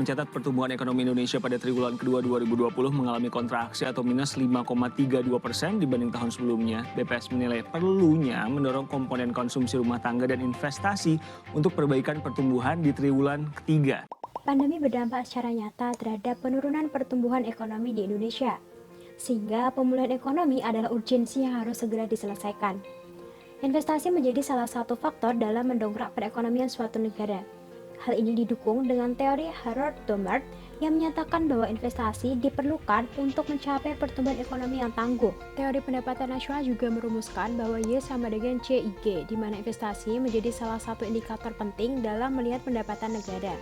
mencatat pertumbuhan ekonomi Indonesia pada triwulan kedua 2020 mengalami kontraksi atau minus 5,32% dibanding tahun sebelumnya. BPS menilai perlunya mendorong komponen konsumsi rumah tangga dan investasi untuk perbaikan pertumbuhan di triwulan ketiga. Pandemi berdampak secara nyata terhadap penurunan pertumbuhan ekonomi di Indonesia, sehingga pemulihan ekonomi adalah urgensi yang harus segera diselesaikan. Investasi menjadi salah satu faktor dalam mendongkrak perekonomian suatu negara. Hal ini didukung dengan teori Harold Domert yang menyatakan bahwa investasi diperlukan untuk mencapai pertumbuhan ekonomi yang tangguh. Teori pendapatan nasional juga merumuskan bahwa Y sama dengan CIG, di mana investasi menjadi salah satu indikator penting dalam melihat pendapatan negara.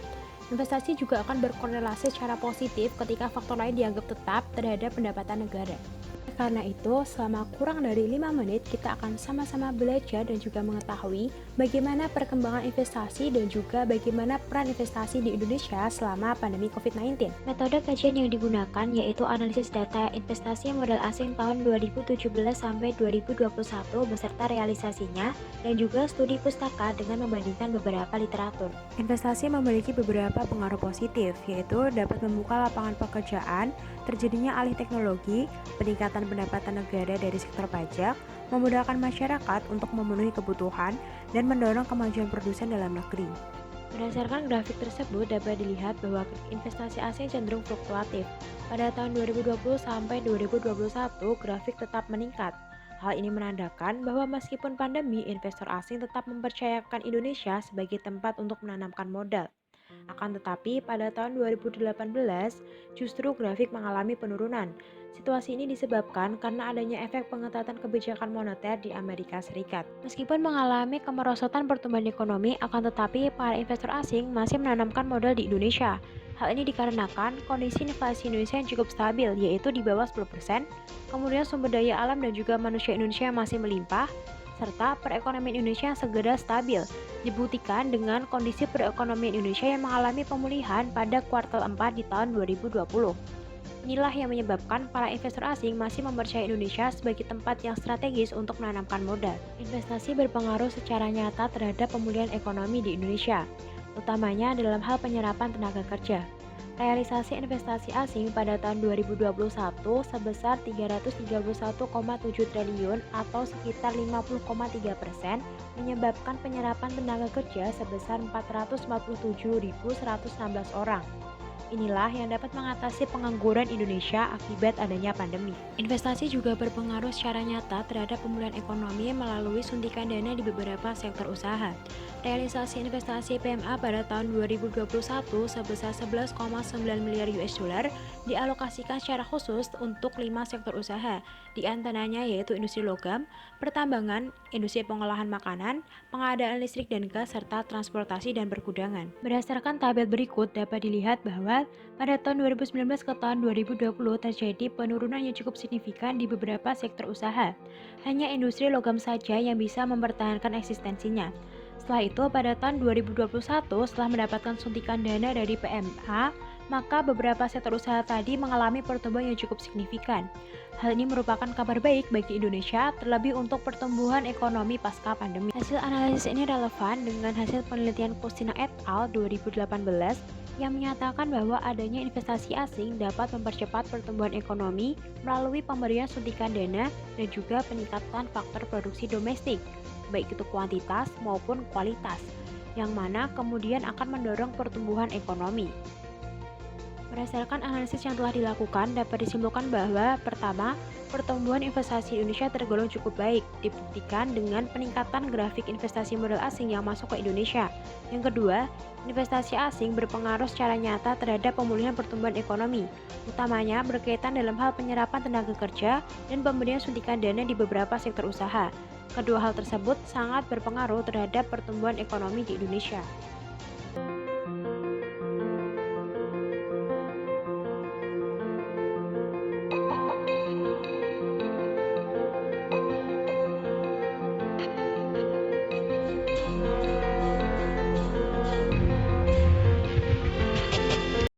Investasi juga akan berkorelasi secara positif ketika faktor lain dianggap tetap terhadap pendapatan negara. Karena itu, selama kurang dari 5 menit, kita akan sama-sama belajar dan juga mengetahui bagaimana perkembangan investasi dan juga bagaimana peran investasi di Indonesia selama pandemi COVID-19. Metode kajian yang digunakan yaitu analisis data investasi modal asing tahun 2017 sampai 2021 beserta realisasinya dan juga studi pustaka dengan membandingkan beberapa literatur. Investasi memiliki beberapa pengaruh positif, yaitu dapat membuka lapangan pekerjaan, terjadinya alih teknologi, peningkatan pendapatan negara dari sektor pajak, memudahkan masyarakat untuk memenuhi kebutuhan, dan mendorong kemajuan produsen dalam negeri. Berdasarkan grafik tersebut dapat dilihat bahwa investasi asing cenderung fluktuatif. Pada tahun 2020 sampai 2021, grafik tetap meningkat. Hal ini menandakan bahwa meskipun pandemi, investor asing tetap mempercayakan Indonesia sebagai tempat untuk menanamkan modal. Akan tetapi, pada tahun 2018, justru grafik mengalami penurunan. Situasi ini disebabkan karena adanya efek pengetatan kebijakan moneter di Amerika Serikat. Meskipun mengalami kemerosotan pertumbuhan ekonomi, akan tetapi para investor asing masih menanamkan modal di Indonesia. Hal ini dikarenakan kondisi inflasi Indonesia yang cukup stabil, yaitu di bawah 10%, kemudian sumber daya alam dan juga manusia Indonesia yang masih melimpah, serta perekonomian Indonesia yang segera stabil, dibuktikan dengan kondisi perekonomian Indonesia yang mengalami pemulihan pada kuartal 4 di tahun 2020. Inilah yang menyebabkan para investor asing masih mempercayai Indonesia sebagai tempat yang strategis untuk menanamkan modal. Investasi berpengaruh secara nyata terhadap pemulihan ekonomi di Indonesia, utamanya dalam hal penyerapan tenaga kerja. Realisasi investasi asing pada tahun 2021 sebesar 331,7 triliun atau sekitar 50,3%, menyebabkan penyerapan tenaga kerja sebesar 447.116 orang. Inilah yang dapat mengatasi pengangguran Indonesia akibat adanya pandemi. Investasi juga berpengaruh secara nyata terhadap pemulihan ekonomi melalui suntikan dana di beberapa sektor usaha. Realisasi investasi PMA pada tahun 2021 sebesar 11,9 miliar US dollar dialokasikan secara khusus untuk 5 sektor usaha, di antaranya yaitu industri logam, pertambangan, industri pengolahan makanan, pengadaan listrik dan gas, serta transportasi dan pergudangan. Berdasarkan tabel berikut dapat dilihat bahwa pada tahun 2019 ke tahun 2020 terjadi penurunan yang cukup signifikan di beberapa sektor usaha. Hanya industri logam saja yang bisa mempertahankan eksistensinya. Setelah itu, pada tahun 2021, setelah mendapatkan suntikan dana dari PMA, maka beberapa sektor usaha tadi mengalami pertumbuhan yang cukup signifikan. Hal ini merupakan kabar baik bagi Indonesia, terlebih untuk pertumbuhan ekonomi pasca pandemi. Hasil analisis ini relevan dengan hasil penelitian Kustina et al. 2018 yang menyatakan bahwa adanya investasi asing dapat mempercepat pertumbuhan ekonomi melalui pemberian suntikan dana dan juga peningkatan faktor produksi domestik, baik itu kuantitas maupun kualitas, yang mana kemudian akan mendorong pertumbuhan ekonomi. Berdasarkan analisis yang telah dilakukan, dapat disimpulkan bahwa pertama, pertumbuhan investasi Indonesia tergolong cukup baik, dibuktikan dengan peningkatan grafik investasi modal asing yang masuk ke Indonesia. Yang kedua, investasi asing berpengaruh secara nyata terhadap pemulihan pertumbuhan ekonomi, utamanya berkaitan dalam hal penyerapan tenaga kerja dan pemberian suntikan dana di beberapa sektor usaha. Kedua hal tersebut sangat berpengaruh terhadap pertumbuhan ekonomi di Indonesia.